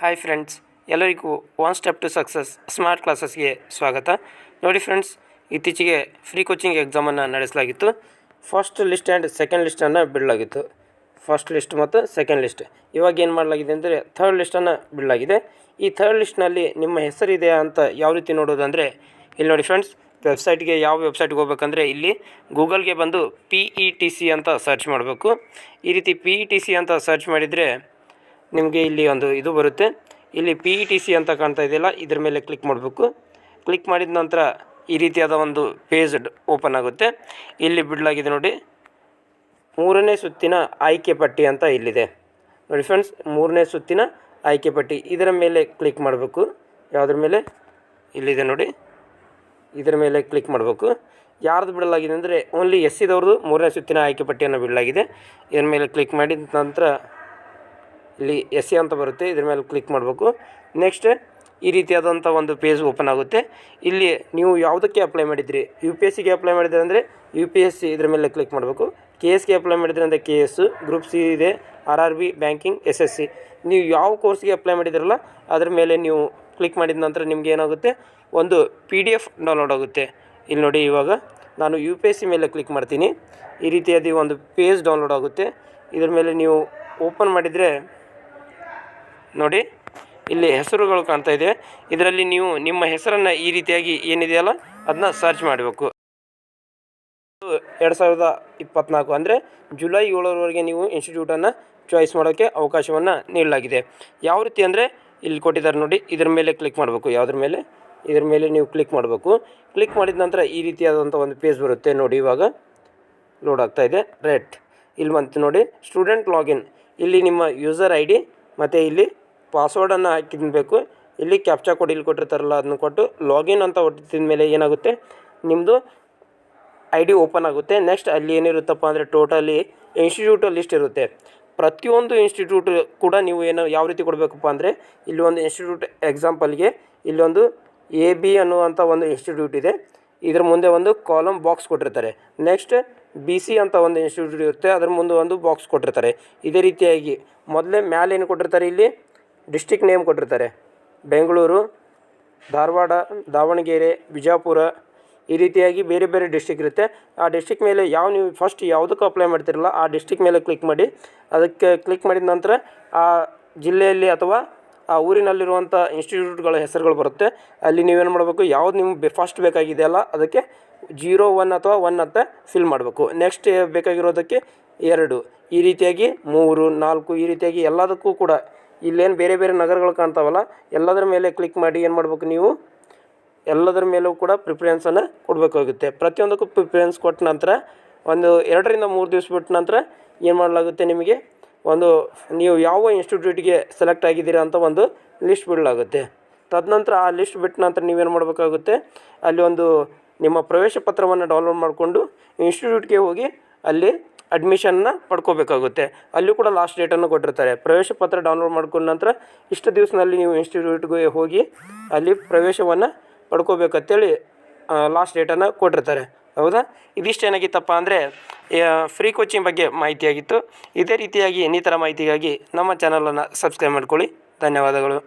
Hi friends, ಎಲ್ಲರಿಗೂ one step to success smart ಕ್ಲಾಸಸ್ಗೆ ಸ್ವಾಗತ. ನೋಡಿ ಫ್ರೆಂಡ್ಸ್, ಇತ್ತೀಚೆಗೆ ಫ್ರೀ ಕೋಚಿಂಗ್ ಎಕ್ಸಾಮನ್ನು ನಡೆಸಲಾಗಿತ್ತು. ಫಸ್ಟ್ ಲಿಸ್ಟ್ ಆ್ಯಂಡ್ ಸೆಕೆಂಡ್ ಲಿಸ್ಟನ್ನು ಬಿಡಲಾಗಿತ್ತು. ಫಸ್ಟ್ ಲಿಸ್ಟ್ ಮತ್ತು ಸೆಕೆಂಡ್ ಲಿಸ್ಟ್. ಇವಾಗ ಏನು ಮಾಡಲಾಗಿದೆ ಅಂದರೆ ಥರ್ಡ್ ಲಿಸ್ಟನ್ನು ಬಿಡಲಾಗಿದೆ. ಈ ಥರ್ಡ್ ಲಿಸ್ಟ್ನಲ್ಲಿ ನಿಮ್ಮ ಹೆಸರಿದೆಯಾ ಅಂತ ಯಾವ ರೀತಿ ನೋಡೋದಂದರೆ, ಇಲ್ಲಿ ನೋಡಿ ಫ್ರೆಂಡ್ಸ್, ವೆಬ್ಸೈಟ್ಗೆ ಯಾವ ವೆಬ್ಸೈಟ್ಗೆ ಹೋಗ್ಬೇಕಂದ್ರೆ ಇಲ್ಲಿ ಗೂಗಲ್ಗೆ ಬಂದು PETC ಅಂತ ಸರ್ಚ್ ಮಾಡಬೇಕು. ಈ ರೀತಿ PETC ಅಂತ ಸರ್ಚ್ ಮಾಡಿದರೆ ನಿಮಗೆ ಇಲ್ಲಿ ಒಂದು ಇದು ಬರುತ್ತೆ. ಇಲ್ಲಿ PETC ಅಂತ ಕಾಣ್ತಾ ಇದೆಯಲ್ಲ, ಇದ್ರ ಮೇಲೆ ಕ್ಲಿಕ್ ಮಾಡಬೇಕು. ಕ್ಲಿಕ್ ಮಾಡಿದ ನಂತರ ಈ ರೀತಿಯಾದ ಒಂದು ಪೇಜ್ ಓಪನ್ ಆಗುತ್ತೆ. ಇಲ್ಲಿ ಬಿಡಲಾಗಿದೆ ನೋಡಿ, 3ನೇ ಸುತ್ತಿನ ಆಯ್ಕೆ ಪಟ್ಟಿ ಅಂತ ಇಲ್ಲಿದೆ ನೋಡಿ ಫ್ರೆಂಡ್ಸ್. 3ನೇ ಸುತ್ತಿನ ಆಯ್ಕೆ ಪಟ್ಟಿ, ಇದರ ಮೇಲೆ ಕ್ಲಿಕ್ ಮಾಡಬೇಕು. ಯಾವುದ್ರ ಮೇಲೆ? ಇಲ್ಲಿದೆ ನೋಡಿ, ಇದರ ಮೇಲೆ ಕ್ಲಿಕ್ ಮಾಡಬೇಕು. ಯಾರ್ದು ಬಿಡಲಾಗಿದೆ ಅಂದರೆ ಓನ್ಲಿ SCದವ್ರದ್ದು 3ನೇ ಸುತ್ತಿನ ಆಯ್ಕೆ ಪಟ್ಟಿಯನ್ನು ಬಿಡಲಾಗಿದೆ. ಇದರ ಮೇಲೆ ಕ್ಲಿಕ್ ಮಾಡಿದ ನಂತರ ಇಲ್ಲಿ SC ಅಂತ ಬರುತ್ತೆ, ಇದ್ರ ಮೇಲೆ ಕ್ಲಿಕ್ ಮಾಡಬೇಕು. ನೆಕ್ಸ್ಟ್ ಈ ರೀತಿಯಾದಂಥ ಒಂದು ಪೇಜ್ ಓಪನ್ ಆಗುತ್ತೆ. ಇಲ್ಲಿ ನೀವು ಯಾವುದಕ್ಕೆ ಅಪ್ಲೈ ಮಾಡಿದ್ರಿ, UPSCಗೆ ಅಪ್ಲೈ ಮಾಡಿದ್ರೆ ಅಂದರೆ UPSC ಇದ್ರ ಮೇಲೆ ಕ್ಲಿಕ್ ಮಾಡಬೇಕು. KSಗೆ ಅಪ್ಲೈ ಮಾಡಿದ್ರೆ ಅಂದರೆ KS, ಗ್ರೂಪ್ C ಇದೆ, RRB, ಬ್ಯಾಂಕಿಂಗ್, SSC. ನೀವು ಯಾವ ಕೋರ್ಸ್ಗೆ ಅಪ್ಲೈ ಮಾಡಿದ್ರಲ್ಲ ಅದ್ರ ಮೇಲೆ ನೀವು ಕ್ಲಿಕ್ ಮಾಡಿದ ನಂತರ ನಿಮ್ಗೆ ಏನಾಗುತ್ತೆ, ಒಂದು PDF ಡೌನ್ಲೋಡ್ ಆಗುತ್ತೆ. ಇಲ್ಲಿ ನೋಡಿ, ಇವಾಗ ನಾನು UPSC ಮೇಲೆ ಕ್ಲಿಕ್ ಮಾಡ್ತೀನಿ. ಈ ರೀತಿಯಾದ ಒಂದು ಪೇಜ್ ಡೌನ್ಲೋಡ್ ಆಗುತ್ತೆ. ಇದ್ರ ಮೇಲೆ ನೀವು ಓಪನ್ ಮಾಡಿದರೆ ನೋಡಿ, ಇಲ್ಲಿ ಹೆಸರುಗಳು ಕಾಣ್ತಾ ಇದೆ. ಇದರಲ್ಲಿ ನೀವು ನಿಮ್ಮ ಹೆಸರನ್ನು ಈ ರೀತಿಯಾಗಿ ಏನಿದೆಯಲ್ಲ ಅದನ್ನ ಸರ್ಚ್ ಮಾಡಬೇಕು. 2024 ಅಂದರೆ ಜುಲೈ 7ರವರೆಗೆ ನೀವು ಇನ್ಸ್ಟಿಟ್ಯೂಟನ್ನು ಚಾಯ್ಸ್ ಮಾಡೋಕ್ಕೆ ಅವಕಾಶವನ್ನು ನೀಡಲಾಗಿದೆ. ಯಾವ ರೀತಿ ಅಂದರೆ ಇಲ್ಲಿ ಕೊಟ್ಟಿದ್ದಾರೆ ನೋಡಿ, ಇದ್ರ ಮೇಲೆ ಕ್ಲಿಕ್ ಮಾಡಬೇಕು. ಯಾವುದ್ರ ಮೇಲೆ? ಇದ್ರ ಮೇಲೆ ನೀವು ಕ್ಲಿಕ್ ಮಾಡಬೇಕು. ಕ್ಲಿಕ್ ಮಾಡಿದ ನಂತರ ಈ ರೀತಿಯಾದಂಥ ಒಂದು ಪೇಜ್ ಬರುತ್ತೆ ನೋಡಿ. ಇವಾಗ ಲೋಡ್ ಆಗ್ತಾ ಇದೆ. ರೈಟ್, ಇಲ್ಲಿ ಬಂತು ನೋಡಿ, ಸ್ಟೂಡೆಂಟ್ ಲಾಗಿನ್. ಇಲ್ಲಿ ನಿಮ್ಮ ಯೂಸರ್ ID ಮತ್ತು ಇಲ್ಲಿ ಪಾಸ್ವರ್ಡನ್ನು ಹಾಕಿದಬೇಕು. ಇಲ್ಲಿ ಕ್ಯಾಪ್ಚಾ ಕೋಡ್ ಇಲ್ಲಿ ಕೊಟ್ಟಿರ್ತಾರಲ್ಲ ಅದನ್ನು ಕೊಟ್ಟು ಲಾಗಿನ್ ಅಂತ ಹೊಟ್ಟಿದ ಮೇಲೆ ಏನಾಗುತ್ತೆ, ನಿಮ್ಮದು ID ಓಪನ್ ಆಗುತ್ತೆ. ನೆಕ್ಸ್ಟ್ ಅಲ್ಲಿ ಏನಿರುತ್ತಪ್ಪ ಅಂದರೆ ಟೋಟಲಿ ಇನ್ಸ್ಟಿಟ್ಯೂಟ್ ಲಿಸ್ಟ್ ಇರುತ್ತೆ. ಪ್ರತಿಯೊಂದು ಇನ್ಸ್ಟಿಟ್ಯೂಟ್ ಕೂಡ ನೀವು ಯಾವ ರೀತಿ ಕೊಡಬೇಕಪ್ಪ ಅಂದರೆ, ಇಲ್ಲಿ ಒಂದು ಇನ್ಸ್ಟಿಟ್ಯೂಟ್ ಎಕ್ಸಾಂಪಲ್ಗೆ ಇಲ್ಲೊಂದು AB ಅನ್ನುವಂಥ ಒಂದು ಇನ್ಸ್ಟಿಟ್ಯೂಟ್ ಇದೆ. ಇದ್ರ ಮುಂದೆ ಒಂದು ಕಾಲಮ್ ಬಾಕ್ಸ್ ಕೊಟ್ಟಿರ್ತಾರೆ. ನೆಕ್ಸ್ಟ್ BC ಅಂತ ಒಂದು ಇನ್ಸ್ಟಿಟ್ಯೂಟ್ ಇರುತ್ತೆ, ಅದ್ರ ಮುಂದೆ ಒಂದು ಬಾಕ್ಸ್ ಕೊಟ್ಟಿರ್ತಾರೆ. ಇದೇ ರೀತಿಯಾಗಿ ಮೊದಲೇ ಮ್ಯಾಲೆ ಏನು ಕೊಟ್ಟಿರ್ತಾರೆ, ಇಲ್ಲಿ ಡಿಸ್ಟಿಕ್ ನೇಮ್ ಕೊಟ್ಟಿರ್ತಾರೆ. ಬೆಂಗಳೂರು, ಧಾರವಾಡ, ದಾವಣಗೆರೆ, ಬಿಜಾಪುರ, ಈ ರೀತಿಯಾಗಿ ಬೇರೆ ಬೇರೆ ಡಿಸ್ಟಿಕ್ ಇರುತ್ತೆ. ಆ ಡಿಸ್ಟಿಕ್ ಮೇಲೆ ನೀವು ಫಸ್ಟ್ ಯಾವುದಕ್ಕೆ ಅಪ್ಲೈ ಮಾಡ್ತಿರಲ್ಲ ಆ ಡಿಸ್ಟಿಕ್ ಮೇಲೆ ಕ್ಲಿಕ್ ಮಾಡಿ. ಅದಕ್ಕೆ ಕ್ಲಿಕ್ ಮಾಡಿದ ನಂತರ ಆ ಜಿಲ್ಲೆಯಲ್ಲಿ ಅಥವಾ ಆ ಊರಿನಲ್ಲಿರುವಂಥ ಇನ್ಸ್ಟಿಟ್ಯೂಟ್ಗಳ ಹೆಸರುಗಳು ಬರುತ್ತೆ. ಅಲ್ಲಿ ನೀವೇನು ಮಾಡಬೇಕು, ಯಾವ್ದು ನಿಮ್ಗೆ ಫಸ್ಟ್ ಬೇಕಾಗಿದೆಯಲ್ಲ ಅದಕ್ಕೆ 0, 1 ಅಥವಾ 1 ಅಂತ ಫಿಲ್ ಮಾಡಬೇಕು. ನೆಕ್ಸ್ಟ್ ಬೇಕಾಗಿರೋದಕ್ಕೆ 2, ಈ ರೀತಿಯಾಗಿ 3, 4, ಈ ರೀತಿಯಾಗಿ ಎಲ್ಲದಕ್ಕೂ ಕೂಡ ಇಲ್ಲೇನು ಬೇರೆ ಬೇರೆ ನಗರಗಳು ಕಾಣ್ತಾವಲ್ಲ ಎಲ್ಲದರ ಮೇಲೆ ಕ್ಲಿಕ್ ಮಾಡಿ ಏನು ಮಾಡಬೇಕು, ನೀವು ಎಲ್ಲದರ ಮೇಲೂ ಕೂಡ ಪ್ರಿಫರೆನ್ಸನ್ನು ಕೊಡಬೇಕಾಗುತ್ತೆ. ಪ್ರತಿಯೊಂದಕ್ಕೂ ಪ್ರಿಫರೆನ್ಸ್ ಕೊಟ್ಟ ನಂತರ ಒಂದು 2 ರಿಂದ 3 ದಿವಸ ಬಿಟ್ಟ ನಂತರ ಏನು ಮಾಡಲಾಗುತ್ತೆ, ನಿಮಗೆ ಒಂದು ನೀವು ಯಾವ ಇನ್ಸ್ಟಿಟ್ಯೂಟ್ಗೆ ಸೆಲೆಕ್ಟ್ ಆಗಿದ್ದೀರಾ ಅಂತ ಒಂದು ಲಿಸ್ಟ್ ಬಿಡಲಾಗುತ್ತೆ. ತದನಂತರ ಆ ಲಿಸ್ಟ್ ಬಿಟ್ಟ ನಂತರ ನೀವೇನು ಮಾಡಬೇಕಾಗುತ್ತೆ, ಅಲ್ಲಿ ಒಂದು ನಿಮ್ಮ ಪ್ರವೇಶ ಪತ್ರವನ್ನು ಡೌನ್ಲೋಡ್ ಮಾಡಿಕೊಂಡು ಇನ್ಸ್ಟಿಟ್ಯೂಟ್ಗೆ ಹೋಗಿ ಅಲ್ಲಿ ಅಡ್ಮಿಷನ್ನ ಪಡ್ಕೋಬೇಕಾಗುತ್ತೆ. ಅಲ್ಲಿ ಕೂಡ ಲಾಸ್ಟ್ ಡೇಟನ್ನು ಕೊಟ್ಟಿರ್ತಾರೆ. ಪ್ರವೇಶ ಪತ್ರ ಡೌನ್ಲೋಡ್ ಮಾಡ್ಕೊಂಡ ನಂತರ ಇಷ್ಟು ದಿವಸದಲ್ಲಿ ನೀವು ಇನ್ಸ್ಟಿಟ್ಯೂಟ್ಗೆ ಹೋಗಿ ಅಲ್ಲಿ ಪ್ರವೇಶವನ್ನು ಪಡ್ಕೋಬೇಕಂತೇಳಿ ಲಾಸ್ಟ್ ಡೇಟನ್ನು ಕೊಟ್ಟಿರ್ತಾರೆ. ಹೌದಾ? ಇದಿಷ್ಟು ಏನಾಗಿತ್ತಪ್ಪ ಅಂದರೆ ಫ್ರೀ ಕೋಚಿಂಗ್ ಬಗ್ಗೆ ಮಾಹಿತಿಯಾಗಿತ್ತು. ಇದೇ ರೀತಿಯಾಗಿ ಇನ್ನಿತರ ಮಾಹಿತಿಗಾಗಿ ನಮ್ಮ ಚಾನಲನ್ನು ಸಬ್ಸ್ಕ್ರೈಬ್ ಮಾಡ್ಕೊಳ್ಳಿ. ಧನ್ಯವಾದಗಳು.